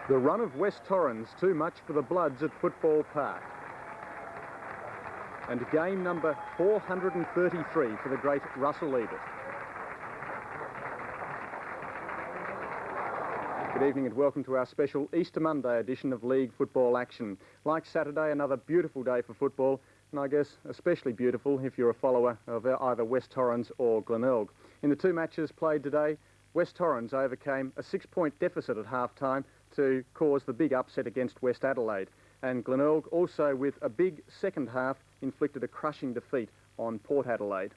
The run of West Torrens, too much for the Bloods at Football Park. And game number 433 for the great Russell Ebert. Good evening and welcome to our special Easter Monday edition of League Football Action. Like Saturday, another beautiful day for football, and I guess especially beautiful if you're a follower of either West Torrens or Glenelg. In the two matches played today, West Torrens overcame a 6-point deficit at half-time to cause the big upset against West Adelaide. And Glenelg, also with a big second half, inflicted a crushing defeat on Port Adelaide.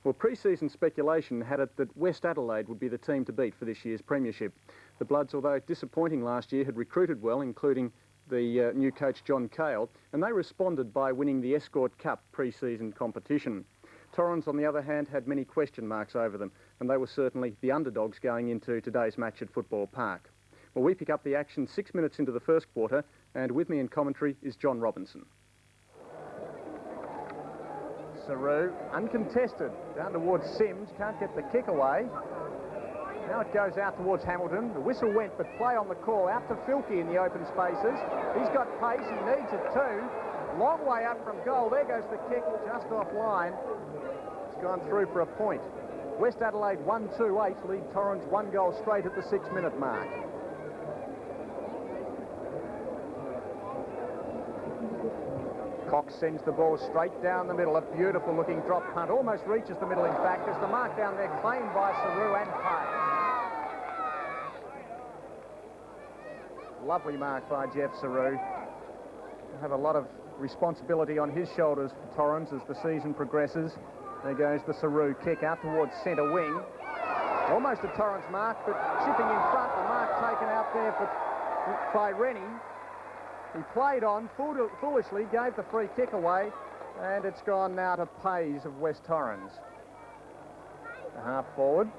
Well, pre-season speculation had it that West Adelaide would be the team to beat for this year's premiership. The Bloods, although disappointing last year, had recruited well, including the new coach John Cale, and they responded by winning the Escort Cup pre-season competition. Torrens, on the other hand, had many question marks over them, and they were certainly the underdogs going into today's match at Football Park. Well, we pick up the action 6 minutes into the first quarter, and with me in commentary is John Robinson. Saru, uncontested, down towards Sims, can't get the kick away. Now it goes out towards Hamilton. The whistle went, but play on the call. Out to Filkey in the open spaces. He's got pace, he needs it too. Long way up from goal. There goes the kick, just offline. It's gone through for a point. West Adelaide 1-2-8, lead Torrens 1 goal straight at the 6-minute mark. Cox sends the ball straight down the middle. A beautiful looking drop punt. Almost reaches the middle, in fact. There's the mark down there claimed by Saru and Pay. Lovely mark by Jeff Saru. He'll have a lot of responsibility on his shoulders for Torrens as the season progresses. There goes the Saru kick out towards centre wing. Almost a Torrens mark, but chipping in front. The mark taken out there by Rennie. He played on, foolishly gave the free kick away, and it's gone now to Pays of West Torrens. The half forward.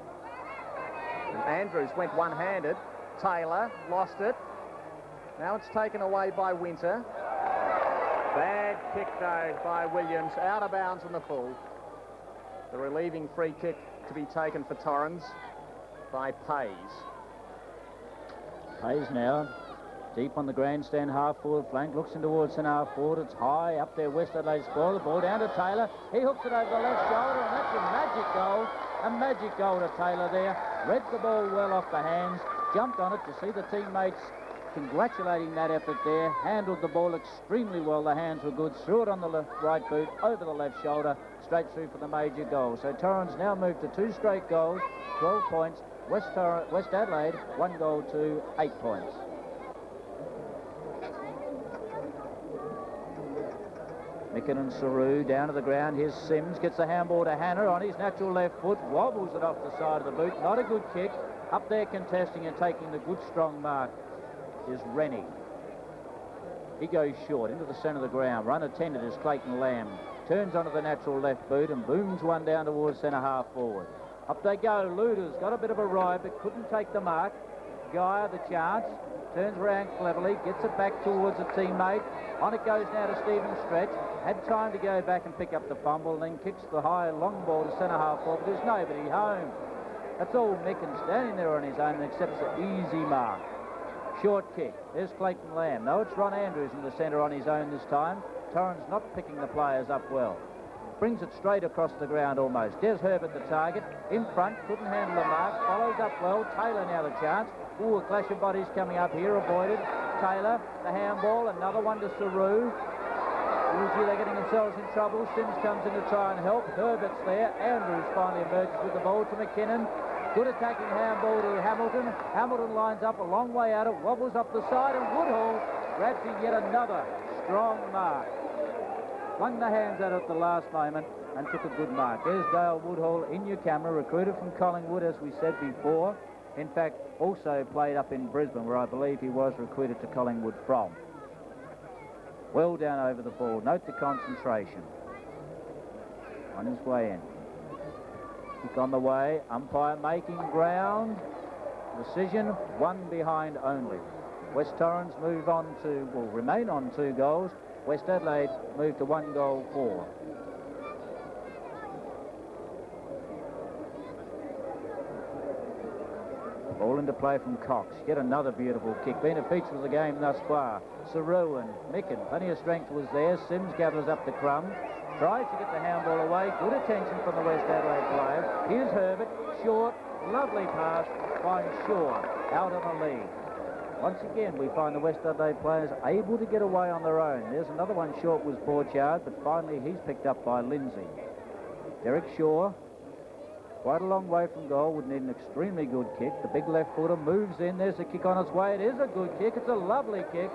And Andrews went one-handed. Taylor lost it. Now it's taken away by Winter. Bad kick though by Williams, out of bounds on the full. The relieving free kick to be taken for Torrens by Pays. Pays now. Deep on the grandstand half-forward flank, looks in towards centre half-forward. It's high up there, West Adelaide score. The ball down to Taylor. He hooks it over the left shoulder, and that's a magic goal. A magic goal to Taylor there. Read the ball well off the hands, jumped on it to see the teammates congratulating that effort there. Handled the ball extremely well. The hands were good. Threw it on the right boot, over the left shoulder, straight through for the major goal. So Torrens now moved to 2 straight goals, 12 points. West Adelaide, 1 goal to 8 points. Micken and Saru down to the ground. Here's Sims, gets the handball to Hannah on his natural left foot, wobbles it off the side of the boot. Not a good kick. Up there contesting and taking the good strong mark is Rennie. He goes short into the centre of the ground. Run attended is Clayton Lamb. Turns onto the natural left boot and booms one down towards centre half forward. Up they go. Luder's got a bit of a ride but couldn't take the mark. Guy the chance. Turns around cleverly, gets it back towards a teammate. On it goes now to Stephen Stretch. Had time to go back and pick up the fumble, and then kicks the high long ball to centre half forward, but there's nobody home. That's all Micken standing there on his own and accepts an easy mark. Short kick. There's Clayton Lamb. No, it's Ron Andrews in the centre on his own this time. Torrens not picking the players up well. Brings it straight across the ground almost. Des Herbert the target. In front, couldn't handle the mark. Follows up well. Taylor now the chance. Ooh, a clash of bodies coming up here. Avoided. Taylor, the handball. Another one to Saru. Ooh, gee, they're getting themselves in trouble. Sims comes in to try and help. Herbert's there. Andrews finally emerges with the ball to McKinnon. Good attacking handball to Hamilton. Hamilton lines up a long way out. It wobbles up the side, and Woodhall grabs in yet another strong mark. Flung the hands out at the last moment and took a good mark. There's Dale Woodhall in your camera, recruited from Collingwood, as we said before. In fact, also played up in Brisbane, where I believe he was recruited to Collingwood from. Well down over the ball. Note the concentration. On his way in. Kick on the way. Umpire making ground. Decision, 1 behind only. West Torrens move on to, will remain on 2 goals. West Adelaide moved to 1-4. Ball into play from Cox. Yet another beautiful kick. Been a feature of the game thus far. Saru and Micken. Plenty of strength was there. Sims gathers up the crumb. Tries to get the handball away. Good attention from the West Adelaide players. Here's Herbert. Short. Lovely pass. Finds Shaw out on the lead. Once again, we find the West Adelaide players able to get away on their own. There's another one short was Borchard, but finally he's picked up by Lindsay. Derek Shaw. Quite a long way from goal, would need an extremely good kick. The big left footer moves in. There's a kick on its way. It is a good kick. It's a lovely kick.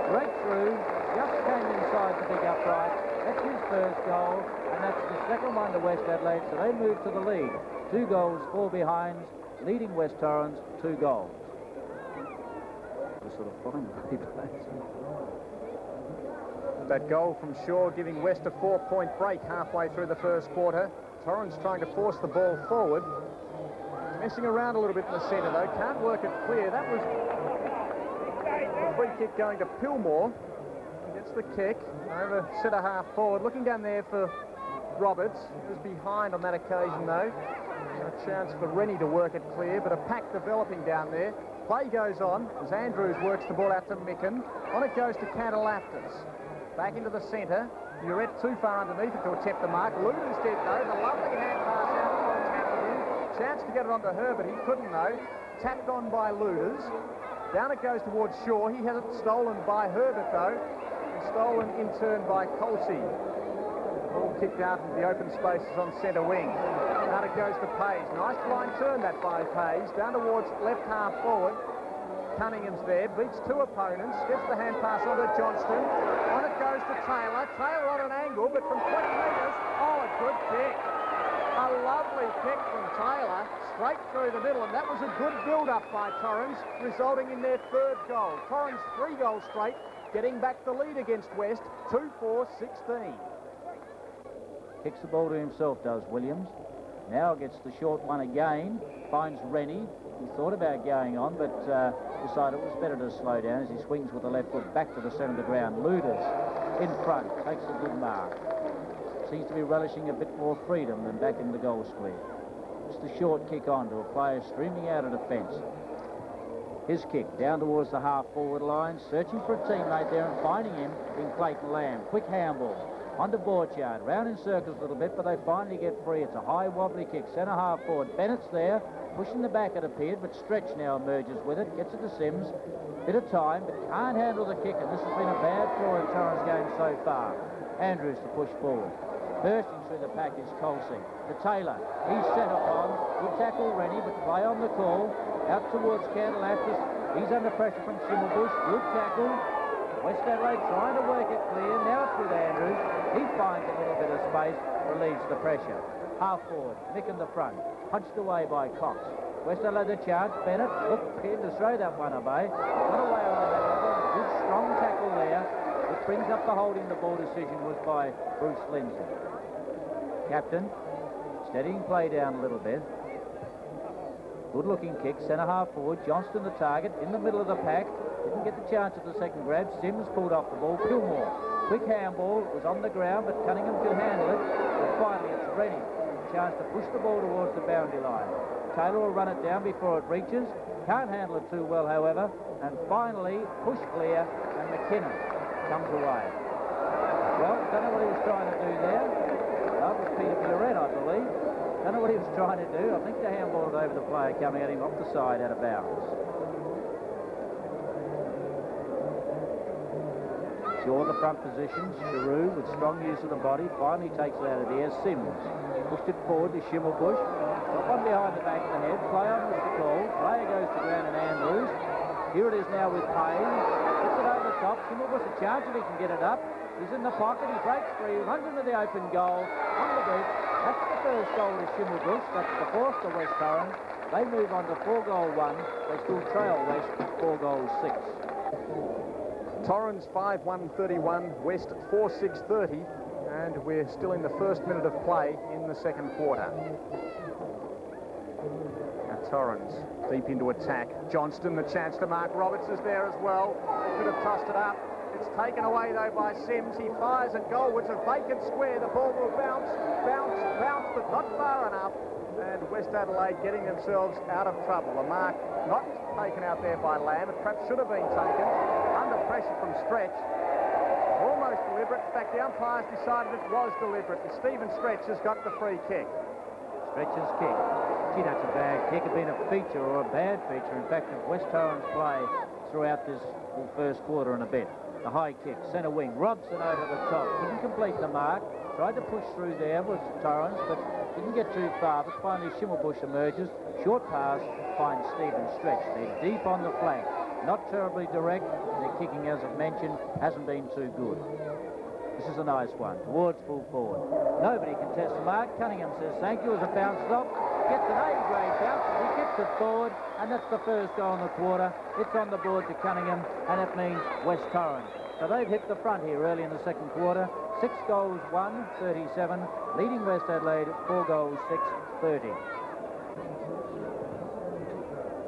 Straight through. Just came inside the big upright. That's his first goal, and that's the second one to West Adelaide, so they move to the lead. 2 goals, 4 behinds, leading West Torrens, 2 goals. Sort of fine replays. That goal from Shaw giving West a 4-point break halfway through the first quarter. Torrens trying to force the ball forward. Messing around a little bit in the centre though. Can't work it clear. That was a free kick going to Pillmore. Gets the kick over centre half forward. Looking down there for Roberts. He was behind on that occasion though. A chance for Rennie to work it clear, but a pack developing down there. Play goes on as Andrews works the ball out to Micken. On it goes to Cantalaftis. Back into the centre. Muret too far underneath it to attempt the mark. Luder's did though. The lovely hand pass out towards Hamilton. Chance to get it onto Herbert. He couldn't though. Tapped on by Luders. Down it goes towards Shaw. He has it stolen by Herbert though. And stolen in turn by Colsey. Ball kicked out into the open spaces on centre wing. Out it goes to Page. Nice line turn that by Page. Down towards left half forward. Cunningham's there. Beats 2 opponents. Gets the hand pass onto Johnston. On it goes to Taylor. Taylor on an angle, but from 20 metres. Oh, a good kick. A lovely kick from Taylor. Straight through the middle, and that was a good build-up by Torrens, resulting in their 3rd goal. Torrens 3 goals straight, getting back the lead against West. 2-4-16. Kicks the ball to himself, does Williams. Now gets the short one again. Finds Rennie. He thought about going on, but decided it was better to slow down as he swings with the left foot back to the centre of the ground. Luders in front, takes a good mark. Seems to be relishing a bit more freedom than back in the goal square. Just a short kick on to a player streaming out of defence. His kick down towards the half-forward line, searching for a teammate there and finding him in Clayton Lamb. Quick handball. Onto Borchard, round in circles a little bit, but they finally get free. It's a high wobbly kick, centre half forward. Bennett's there, pushing the back it appeared, but Stretch now emerges with it, gets it to Sims. Bit of time, but can't handle the kick, and this has been a bad flaw in Torrens' game so far. Andrews to push forward. Bursting through the pack is Colsey. To Taylor, he's set upon. Good tackle Rennie, but play on the call. Out towards Cantalaftis. He's under pressure from Schimmelbusch. Good tackle. West Adelaide trying to work it clear. Now it's with Andrews. He finds a little bit of space, relieves the pressure. Half forward, Mick in the front. Punched away by Cox. West Adelaide the chance. Bennett looked keen to throw that one away. Got away on the back. Good strong tackle there. Which brings up the holding. The ball decision was by Bruce Lindsay. Captain steadying play down a little bit. Good looking kick, centre half forward. Johnston the target in the middle of the pack. Didn't get the chance at the second grab. Sims pulled off the ball. Pillmore. Quick handball. Was on the ground, but Cunningham could handle it. And finally, it's Rennie. Chance to push the ball towards the boundary line. Taylor will run it down before it reaches. Can't handle it too well, however. And finally, push clear, and McKinnon comes away. Well, don't know what he was trying to do there. That was Peter Muret, I believe. Don't know what he was trying to do. I think the handball over the player coming at him off the side out of bounds. Shaw the front position. Giroux with strong use of the body finally takes it out of the air. Sims pushed it forward to Schimmelbusch. Got one behind the back of the head. Play on was the call. Player goes to ground and Andrews. Here it is now with Payne. Gets it over the top. Schimmelbusch a chance if he can get it up. He's in the pocket. He breaks free. Runs into the open goal. On the boot. That's the first goal to Schimmelbusch. That's the fourth to West Torrens. They move on to 4-1. They still trail West 4-6. Torrens 5-1-31, West 4-6-30, and we're still in the first minute of play in the second quarter. Now Torrens deep into attack. Johnston, the chance to mark. Roberts is there as well. They could have tossed it up. It's taken away, though, by Sims. He fires and goalwards, a vacant square. The ball will bounce, but not far enough. And West Adelaide getting themselves out of trouble. A mark not taken out there by Lamb. It perhaps should have been taken. Under pressure from Stretch. Almost deliberate. In fact, the umpires decided it was deliberate. And Stephen Stretch has got the free kick. Stretch's kick. Gee, that's a bad kick. It had been a feature or a bad feature, in fact, of West Torrens' play throughout this first quarter and a bit. The high kick, centre wing. Robson over the top. Didn't complete the mark. Tried to push through there was Torrens, but didn't get too far. But finally, Schimmelbusch emerges. Short pass finds Stephen Stretch. They're deep on the flank. Not terribly direct. Their kicking, as I've mentioned, hasn't been too good. This is a nice one. Towards full forward. Nobody can test the mark. Cunningham says thank you as a bounce off. Gets an A-grade bounce. He kicks it forward, and that's the first goal in the quarter. It's on the board to Cunningham, and it means West Torrens. So they've hit the front here early in the second quarter. 6 goals, 1, 37. Leading West Adelaide, 4 goals, 6, 30.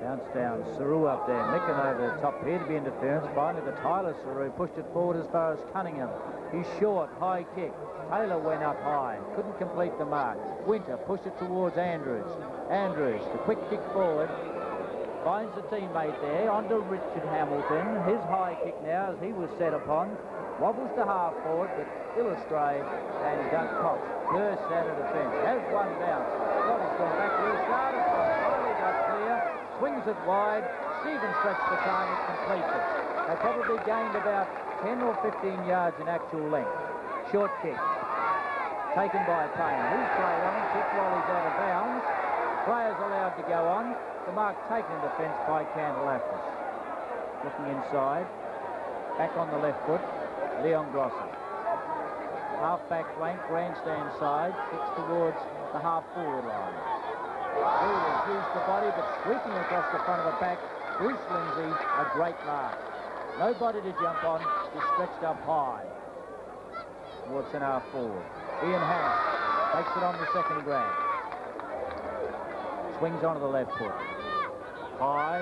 Bounce down, Saru up there, Micken over the top, here to be interference. Finally, the Tyler Saru pushed it forward as far as Cunningham. He's short, high kick. Taylor went up high, couldn't complete the mark. Winter pushed it towards Andrews. Andrews, the quick kick forward, finds the teammate there, onto Richard Hamilton. His high kick now, as he was set upon, wobbles to half forward, but still astray, and Doug Cox bursts out of defence. Has one bounce. Robbie's gone back to his starter from. Finally got clear, swings it wide. Stephen Stretch the target, completes it. They probably gained about 10 or 15 yards in actual length. Short kick. Taken by Payne. He's played on, kicked while he's out of bounds. Players allowed to go on. The mark taken in defence by Candelafis. Looking inside. Back on the left foot. Leon Grosser. Half-back flank, grandstand side. Kicks towards the half-forward line. He has used the body, but sweeping across the front of the back. Bruce Lindsay, a great mark. Nobody to jump on. He's stretched up high. Towards an half-forward. Ian Hannah takes it on the second grab. Swings onto the left foot. High.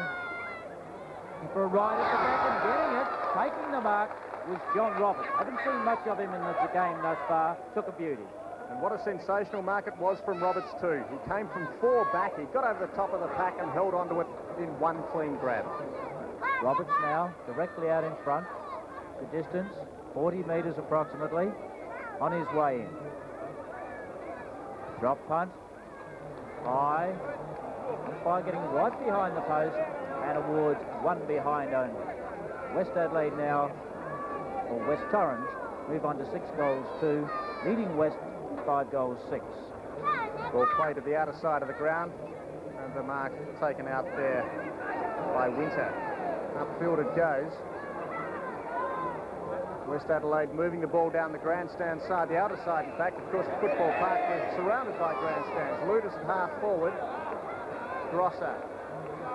For a ride at the back and getting it. Taking the mark was John Roberts. Haven't seen much of him in the game thus far. Took a beauty. And what a sensational mark it was from Roberts too. He came from 4 back. He got over the top of the pack and held onto it in one clean grab. Roberts now directly out in front. The distance, 40 metres approximately. On his way in. Drop punt. High. Umpire getting right behind the post and awards 1 behind only. West Adelaide now, or West Torrens, move on to 6 goals 2, leading West 5 goals 6. Ball played to the outer side of the ground and the mark taken out there by Winter. Upfield it goes. West Adelaide moving the ball down the grandstand side, the outer side in fact. Of course, the football park was surrounded by grandstands. Ludus at half forward. Grosser.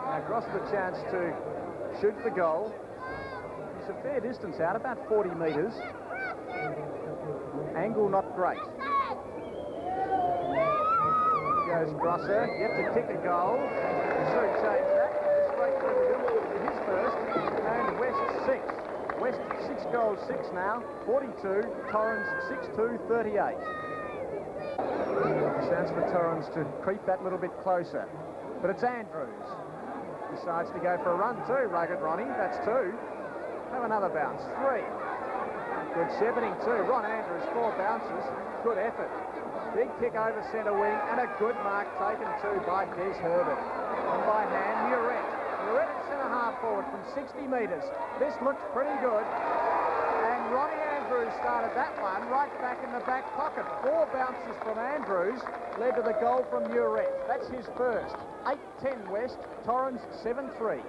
Now Grosser the chance to shoot the goal. It's a fair distance out, about 40 metres. Angle not great. Goes Grosser, yet to kick a goal. Soon change that. Straight through the middle. His first. And West 6. West 6 goals 6 now, 42. Torrens 6-2, 38. Chance for Torrens to creep that little bit closer. But it's Andrews. Decides to go for a run too, Rugged Ronnie. That's 2. Have another bounce. 3. Good shepherding too. Ron Andrews, 4 bounces. Good effort. Big kick over centre wing and a good mark taken too by Des Herbert. And by hand, Muret. Muret at centre half forward from 60 metres. This looks pretty good. And Ronnie Andrews started that one right back in the back pocket. 4 bounces from Andrews led to the goal from Muret. That's his first. 8-10 West. Torrens 7-3.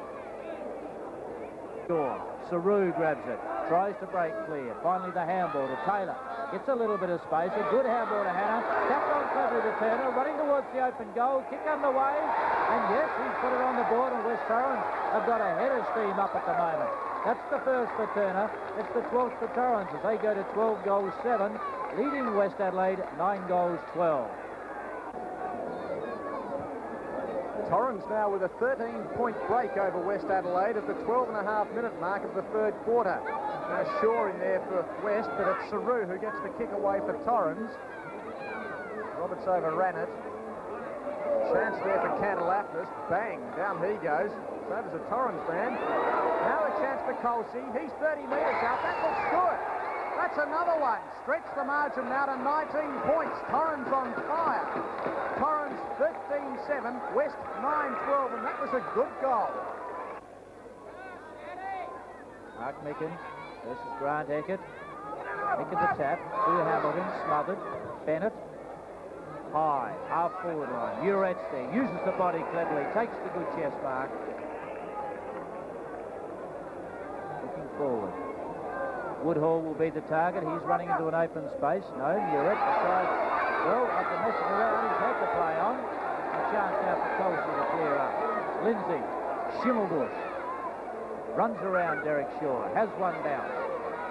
Saru grabs it, tries to break clear. Finally the handball to Taylor. Gets a little bit of space. A good handball to Hannah. Tapped on cleverly to Turner, running towards the open goal. Kick underway. And yes, he's put it on the board, and West Torrens have got a head of steam up at the moment. That's the first for Turner. It's the 12th for Torrens as they go to 12 goals 7, leading West Adelaide 9 goals 12. Torrens now with a 13-point break over West Adelaide at the 12.5-minute mark of the third quarter. Now Shaw in there for West, but it's Saru who gets the kick away for Torrens. Roberts overran it. Chance there for Cantalapis. Bang, down he goes. So there's a Torrens man. Now a chance for Colsey. He's 30 metres out. That looks good. That's another one. Stretch the margin now to 19 points. Torrens on fire. Torrens 13-7, West 9-12, and that was a good goal. Mark Micken versus Grant Eckert. Micken the tap. To Hamilton, smothered. Bennett. High, half forward line. Uretz there. Uses the body cleverly. Takes the good chest mark. Looking forward. Woodhall will be the target. He's running into an open space. No, Uretz decides, well, after messing around, he's had to play on. A chance now for Colsey to clear up. Lindsay, Schimmelbusch. Runs around Derek Shaw. Has one bounce.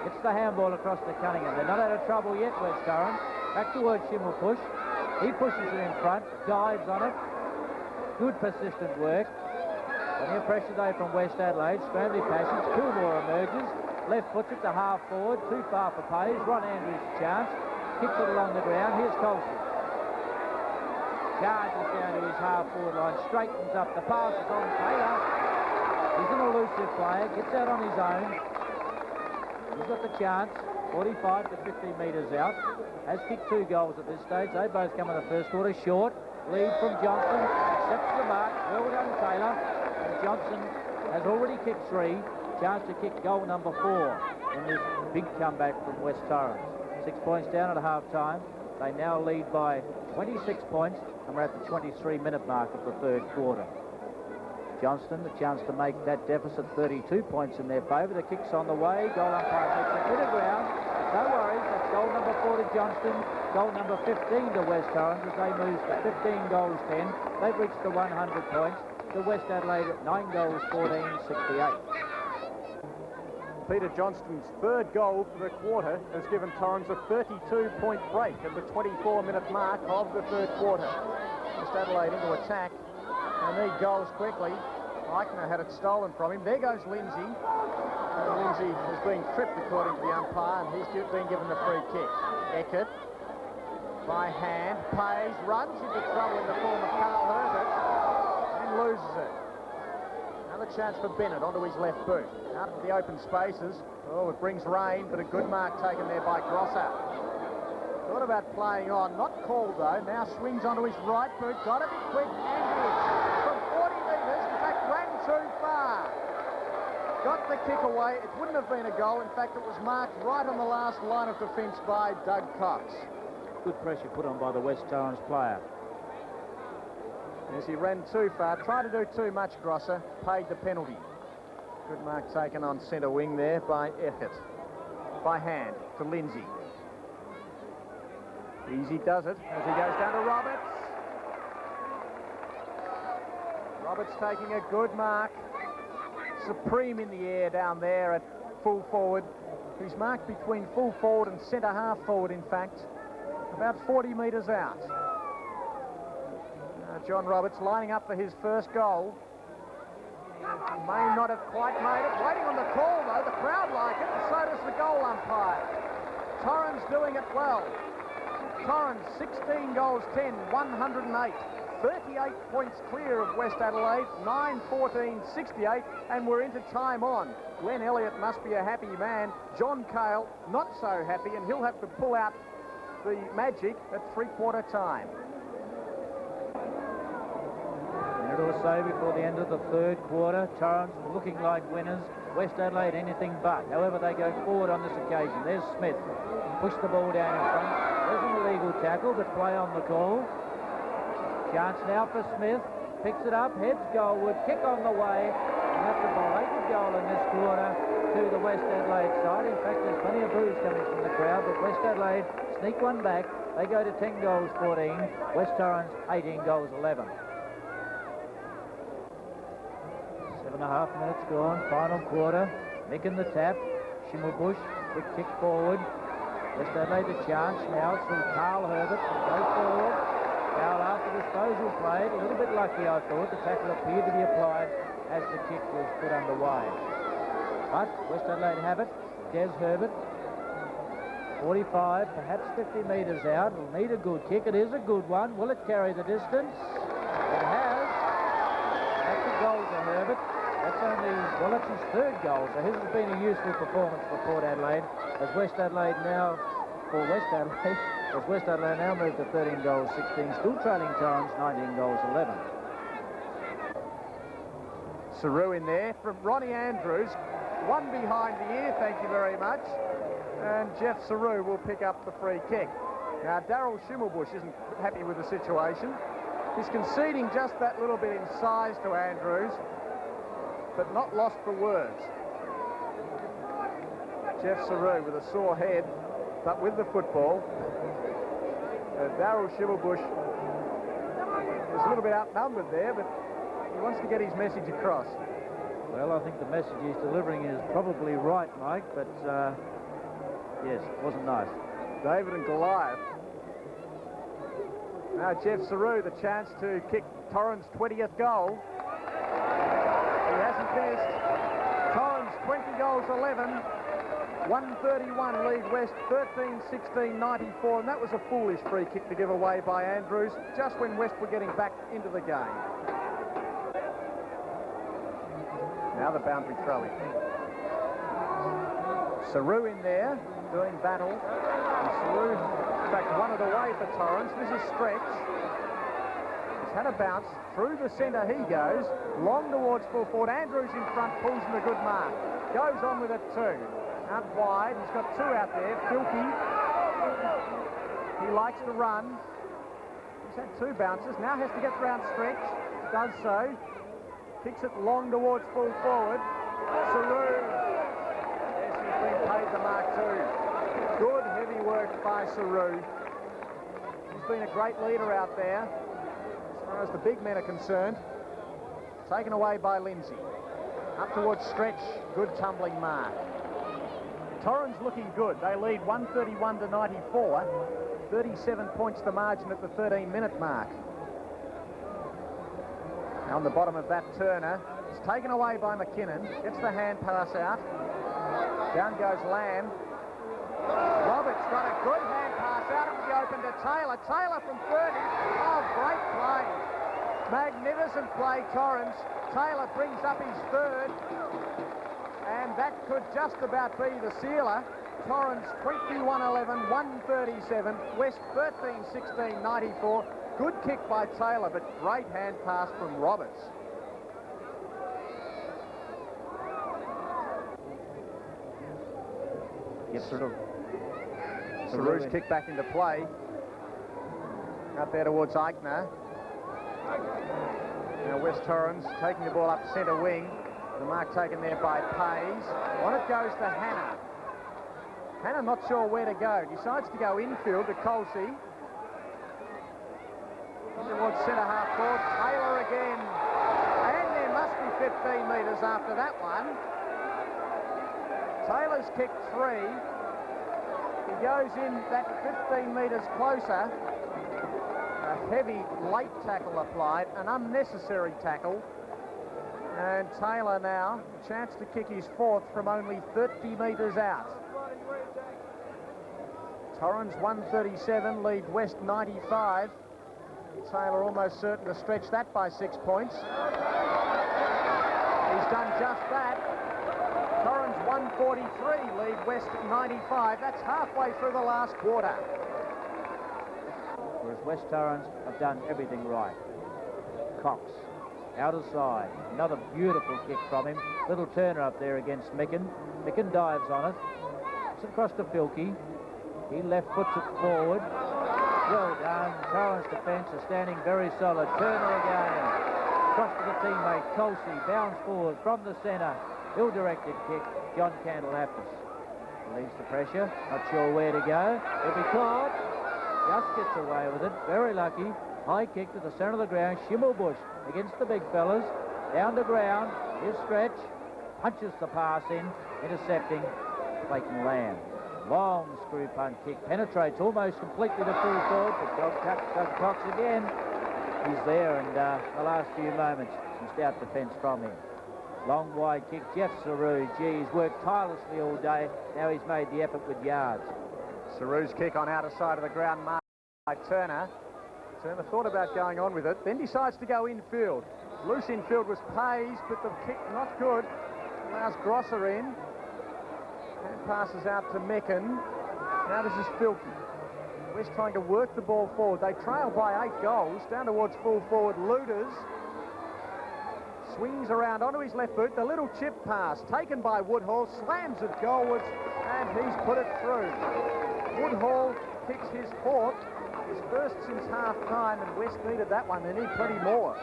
It's the handball across to Cunningham. They're not out of trouble yet, West Torrens. Back towards Schimmelbusch. He pushes it in front, dives on it. Good persistent work. Plenty of pressure though from West Adelaide. Scrambly passage. Kilmore emerges. Left puts it to half forward. Too far for Pays. Ron Andrews a chance. Kicks it along the ground. Here's Colsey. Charges down to his half forward line. Straightens up. The pass is on Taylor. He's an elusive player. Gets out on his own. He's got the chance. 45 to 50 metres out. Has kicked 2 goals at this stage. They both come in the first quarter. Short. Lead from Johnson. Accepts the mark. Well done, Taylor. And Johnson has already kicked 3. Chance to kick goal number 4 in this big comeback from West Torrens. 6 points down at half-time. They now lead by 26 points, and we're at the 23-minute mark of the third quarter. Johnston, the chance to make that deficit 32 points in their favour. The kick's on the way. Goal umpire makes a bit of ground. No worries. That's goal number 4 to Johnston. Goal number 15 to West Torrens as they move to 15 goals 10. They've reached the 100 points. To West Adelaide at 9 goals 14, 68. Peter Johnston's third goal for the quarter has given Torrens a 32-point break at the 24-minute mark of the third quarter. West Adelaide into attack. They need goals quickly. Eichner had it stolen from him. There goes Lindsay. And Lindsay has been tripped according to the umpire, and he's been given the free kick. Eckert by hand. Pays, runs into trouble in the form of Carl Herbert and loses it. Another chance for Bennett onto his left boot. Out of the open spaces. Oh, it brings rain, but a good mark taken there by Grosser. Thought about playing on. Not called, though. Now swings onto his right boot. Got to be quick. And hits from 40 metres. In fact, ran too far. Got the kick away. It wouldn't have been a goal. In fact, it was marked right on the last line of defence by Doug Cox. Good pressure put on by the West Torrens player. As he ran too far, tried to do too much, Grosser, paid the penalty. Good mark taken on centre wing there by Eckert. By hand to Lindsay. Easy does it as he goes down to Roberts. Roberts taking a good mark. Supreme in the air down there at full forward. He's marked between full forward and centre half forward, in fact. About 40 metres out. John Roberts lining up for his first goal. May not have quite made it. Waiting on the call, though. The crowd like it, and so does the goal umpire. Torrens doing it well. Torrens, 16 goals, 10, 108. 38 points clear of West Adelaide, 9-14, 68, and we're into time on. Glenn Elliott must be a happy man. John Cale, not so happy, and he'll have to pull out the magic at three-quarter time. Or so before the end of the third quarter. Torrens looking like winners. West Adelaide anything but. However, they go forward on this occasion. There's Smith. Push the ball down in front. There's an illegal tackle, but play on the call. Chance now for Smith. Picks it up, heads goalward. Kick on the way. And that's a belated goal in this quarter to the West Adelaide side. In fact, there's plenty of boos coming from the crowd, but West Adelaide sneak one back. They go to 10 goals 14. West Torrens 18 goals 11. 7.5 minutes gone, final quarter. Micken the tap. Schimmelbusch, quick kick forward. West Adelaide the chance now. It's from Carl Herbert. Go forward. Foul after disposal played. A little bit lucky, I thought. The tackle appeared to be applied as the kick was put underway. But West Adelaide have it. Des Herbert, 45, perhaps 50 metres out. Will need a good kick. It is a good one. Will it carry the distance? It has. That's a goal to Herbert. That's only, well, that's his third goal. So his has been a useful performance for Port Adelaide. As West Adelaide now moved to 13 goals, 16, still trailing Torrens, 19 goals, 11. Saru in there from Ronnie Andrews. One behind the ear, thank you very much. And Jeff Saru will pick up the free kick. Now, Daryl Schimmelbusch isn't happy with the situation. He's conceding just that little bit in size to Andrews, but not lost for words. Jeff Saru with a sore head, but with the football. Daryl Schimmelbusch is a little bit outnumbered there, but he wants to get his message across. Well, I think the message he's delivering is probably right, Mike, but yes, it wasn't nice. David and Goliath. Now Jeff Saru, the chance to kick Torrens' 20th goal. He hasn't missed. Torrens 20 goals, 11. 131 lead West, 13-16-94, and that was a foolish free kick to give away by Andrews just when West were getting back into the game. Now the boundary throw-in. Saru in there, doing battle. And Saru, in fact, won it away for Torrens. This is Stretch. He's had a bounce. Through the centre he goes. Long towards full forward. Andrews in front, pulls in a good mark. Goes on with it too. Out wide. He's got two out there. Filkey. He likes to run. He's had two bounces. Now has to get round Stretch. Does so. Kicks it long towards full forward. Saru. Yes, he's been paid the mark too. Good heavy work by Saru. He's been a great leader out there as far as the big men are concerned. Taken away by Lindsay. Up towards Stretch. Good tumbling mark. Torrens looking good. They lead 131-94. 37 points the margin at the 13-minute mark. Now on the bottom of that, Turner. It's taken away by McKinnon. Gets the hand pass out. Down goes Lamb. Roberts got a good hand pass out of the open to Taylor. Taylor from 30. Oh, great play. Magnificent play, Torrens. Taylor brings up his third. And that could just about be the sealer. Torrens 21-11, 137. West 13-16-94. Good kick by Taylor, but great hand pass from Roberts. Yep, Saru's kick back into play. Out there towards Eichner. Now West Torrens taking the ball up centre wing. The mark taken there by Pays. On it goes to Hannah. Hannah not sure where to go. Decides to go infield to Colsey. Towards centre half forward. Taylor again. And there must be 15 metres after that one. Taylor's kicked 3. He goes in that 15 metres closer. A heavy late tackle applied. An unnecessary tackle. And Taylor now, a chance to kick his 4th from only 30 metres out. Torrens 137, lead West 95. Taylor almost certain to stretch that by 6 points. He's done just that. Torrens 143, lead West 95. That's halfway through the last quarter. Whereas West Torrens have done everything right. Cox. Out of side. Another beautiful kick from him. Little Turner up there against Micken. Micken dives on it. It's across to Filkey. He left foots it forward. Well done. Torrens defence is standing very solid. Turner again. Across to the teammate. Colsey bounds forward from the centre. Ill-directed kick. John Candlehaftis relieves the pressure. Not sure where to go. He'll be caught. Just gets away with it. Very lucky. High kick to the centre of the ground. Schimmelbusch against the big fellas. Down to ground. Here's Stretch. Punches the pass in. Intercepting Clayton Lamb. Long screw punt kick. Penetrates almost completely to full forward, but Doug Cox again. He's there, and the last few moments, some stout defence from him. Long wide kick. Jeff Saru, gee, he's worked tirelessly all day. Now he's made the effort with yards. Saru's kick on outer side of the ground marked by Turner. Turner thought about going on with it, then decides to go infield. Loose infield was Pays, but the kick not good. Allows Grosser in. And passes out to Meccan. Now this is Filkey. West trying to work the ball forward. They trail by 8 goals. Down towards full forward, Luders. Swings around onto his left boot. The little chip pass taken by Woodhall. Slams it goalwards, and he's put it through. Woodhall kicks his fourth. His first since half-time, and West needed that one. They need plenty more.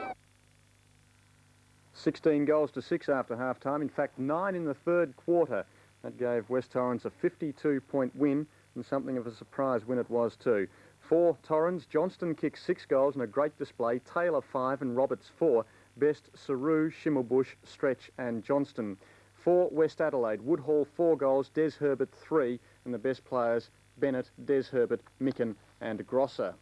16 goals to 6 after half-time. In fact, 9 in the third quarter. That gave West Torrens a 52-point win, and something of a surprise win it was too. For Torrens, Johnston kicked 6 goals in a great display. Taylor 5 and Roberts 4. Best Saru, Schimmelbusch, Stretch and Johnston. For West Adelaide, Woodhall 4 goals, Des Herbert 3, and the best players Bennett, Des Herbert, Micken and Grosser.